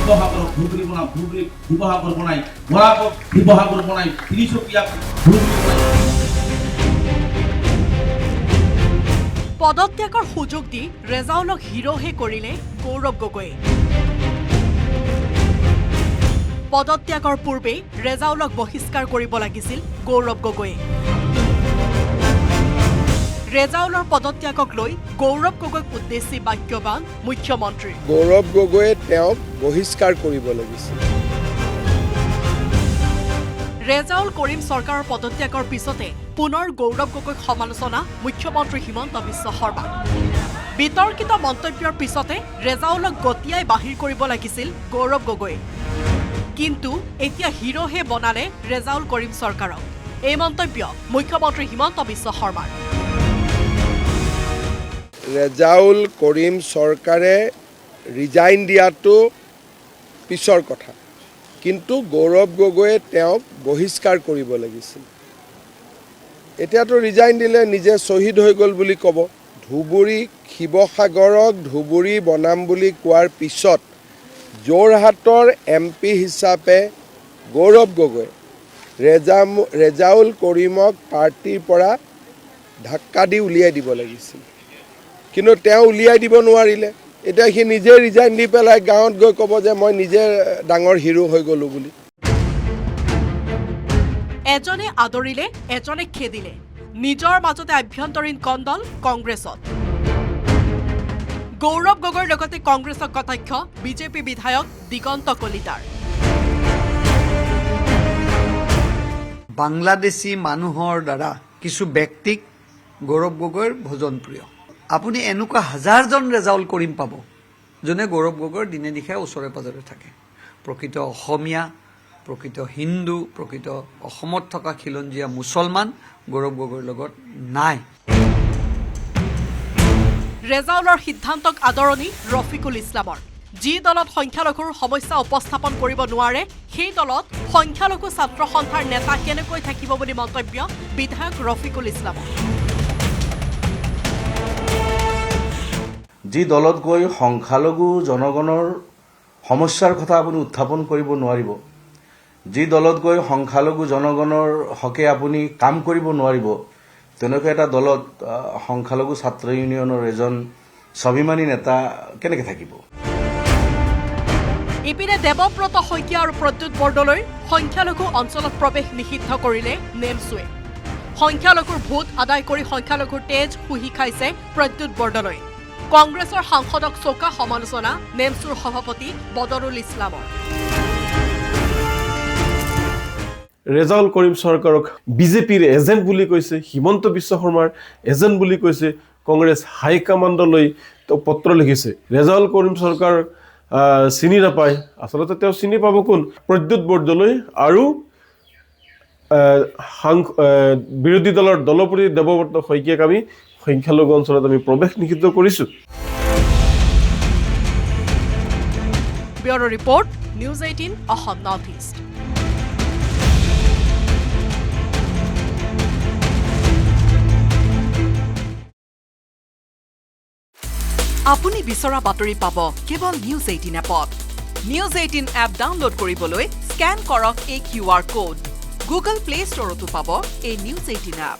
শিৱসাগৰ ধুবুৰী শিৱসাগৰ বনাই বৰাকক শিৱসাগৰ বনাই তিনিচুকীয়াক ধুবুৰী বনাই পদত্যাগৰ সুযোগ দি ৰেজাউলক হিৰোহে কৰিলে গৌৰৱ গগৈয়ে। পদত্যাগৰ পূৰ্বে ৰেজাউলক বহিষ্কাৰ কৰিব লাগিছিল গৌৰৱ গগৈয়ে। ৰেজাউলৰ পদত্যাগক লৈ গৌৰৱ গগৈক উদ্দেশ্যি বাক্যবান মুখ্যমন্ত্ৰী। গৌৰৱ গগৈয়ে তেওঁক বহিষ্কাৰ কৰিব লাগিছিল। ৰেজাউল কৰিম চৰকাৰৰ পদত্যাগৰ পিছতে পুনৰ গৌৰৱ গগৈক সমালোচনা মুখ্যমন্ত্ৰী হিমন্ত বিশ্ব শৰ্মা। বিতৰ্কিত মন্তব্যৰ পিছতে ৰেজাউলক গতিয়াই বাহিৰ কৰিব লাগিছিল গৌৰৱ গগৈয়ে। কিন্তু এতিয়া হিৰোহে বনালে ৰেজাউল কৰিম চৰকাৰক। এই মন্তব্য মুখ্যমন্ত্ৰী হিমন্ত বিশ্ব শৰ্মাৰ। ৰেজাউল কৰিম চৰকাৰে ৰিজাইন দিয়াটো পিছৰ কথা, কিন্তু গৌৰৱ গগৈয়ে তেওঁক বহিষ্কাৰ কৰিব লাগিছিল। এতিয়াতো ৰিজাইন দিলে নিজে শ্বহীদ হৈ গ'ল বুলি ক'ব। ধুবুৰী শিৱসাগৰক ধুবুৰী বনাম বুলি কোৱাৰ পিছত যোৰহাটৰ MP হিচাপে গৌৰৱ গগৈ ৰেজাউল কৰিমক পাৰ্টিৰ পৰা ধাক্কা দি উলিয়াই দিব লাগিছিল, কিন্তু তেওঁ উলিয়াই দিব নোৱাৰিলে। এতিয়া সি নিজে ৰিজাইন দি পেলাই গাঁৱত গৈ ক'ব যে মই নিজে ডাঙৰ হিৰো হৈ গ'লোঁ বুলি। এজনে আদৰিলে এজনে খেদিলে। নিজৰ মাজতে আভ্যন্তৰীণ কন্দল কংগ্ৰেছত। গৌৰৱ গগৈৰ লগতে কংগ্ৰেছক কটাক্ষ বিজেপি বিধায়ক দিগন্ত কলিতাৰ। বাংলাদেশী মানুহৰ দ্বাৰা কিছু ব্যক্তিক গৌৰৱ গগৈৰ ভোজনপ্ৰিয়। আপুনি এনেকুৱা হাজাৰজন ৰেজাউল কৰিম পাব যোনে গৌৰৱ গগৈৰ দিনে নিশাই ওচৰে পাজৰে থাকে। প্ৰকৃত অসমীয়া, প্ৰকৃত হিন্দু, প্ৰকৃত অসমত থকা খিলঞ্জীয়া মুছলমান গৌৰৱ গগৈৰ লগত নাই। ৰেজাউলৰ সিদ্ধান্তক আদৰণি ৰফিকুল ইছলামৰ। যি দলত সংখ্যালঘুৰ সমস্যা উপস্থাপন কৰিব নোৱাৰে সেই দলত সংখ্যালঘু ছাত্ৰ সন্থাৰ নেতা কেনেকৈ থাকিব বুলি মন্তব্য বিধায়ক ৰফিকুল ইছলামৰ। যি দলত গৈ সংখ্যালঘু জনগণৰ সমস্যাৰ কথা আপুনি উত্থাপন কৰিব নোৱাৰিব, যি দলত গৈ সংখ্যালঘু জনগণৰ হকে আপুনি কাম কৰিব নোৱাৰিব, তেনেকুৱা এটা দলত সংখ্যালঘু ছাত্ৰ ইউনিয়নৰ এজন স্বাভিমানী নেতা কেনেকৈ থাকিব? ইপিনে দেৱব্ৰত শইকীয়া আৰু প্ৰদ্যুৎ বৰদলৈৰ সংখ্যালঘু অঞ্চলত প্ৰৱেশ নিষিদ্ধ কৰিলে নেমছুৱে। সংখ্যালঘুৰ ভোট আদায় কৰি সংখ্যালঘুৰ তেজ শুহি খাইছে প্ৰদ্যুৎ বৰদলৈ। কংগ্ৰেছৰ সাংসদক চোকা সমালোচনা নেমছুৰ সভাপতি বদৰুল ইছলামৰ। ৰেজাউল কৰিম চৰকাৰক বিজেপিৰ এজেণ্ট বুলি কৈছে, হিমন্ত বিশ্ব শৰ্মাৰ এজেণ্ট বুলি কৈছে। কংগ্ৰেছ হাইকমাণ্ডলৈ তেওঁ পত্ৰ লিখিছে। ৰেজাউল কৰিম চৰকাৰ চিনি নাপায়, আচলতে তেওঁ চিনি পাব কোন? প্ৰদ্যুৎ বৰদলৈ আৰু বিৰোধী দলৰ দলপতি দেৱব্ৰত শইকীয়াক আমি সংখ্যালঘু অঞ্চলত আমি প্ৰৱেশ নিষিদ্ধ কৰিছোঁ। Bureau' report, news 18 Assam north east. আপুনি বিচৰা বাতৰি পাব কেৱল নিউজ 18 এপত। নিউজ 18 এপ ডাউনলোড কৰিবলৈ স্কেন কৰক এই QR কোড। গুগল প্লে ষ্টৰতো পাব এই নিউজ 18 এপ।